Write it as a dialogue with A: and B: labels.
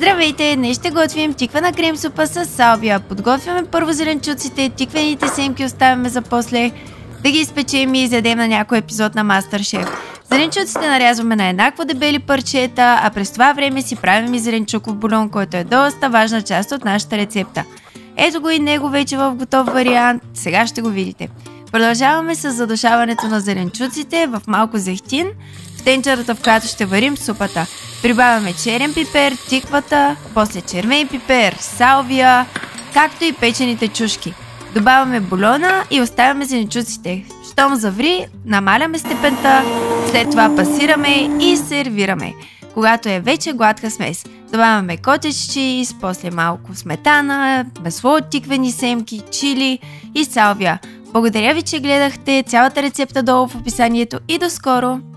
A: Здравейте! Днес ще готвим тиквена крем супа с салвия. Подготвяме първо зеленчуците, тиквените семки оставяме за после да ги изпечем и изядем на някой епизод на MasterChef. Зеленчуците нарязваме на еднакво дебели парчета, а през това време си правим и зеленчуков бульон, който е доста важна част от нашата рецепта. Ето го и него вече в готов вариант, сега ще го видите. Продължаваме с задушаването на зеленчуците в малко зехтин, в тенчерата, в която ще варим супата. Прибавяме черен пипер, тиквата, после червен пипер, салвия, както и печените чушки. Добавяме бульона и оставяме зеленчуците. Щом заври, намаляме степента, след това пасираме и сервираме. Когато е вече гладка смес, добавяме котедж чиз, после малко сметана, масло от тиквени семки, чили и салвия. Благодаря ви, че гледахте. Цялата рецепта долу в описанието и до скоро!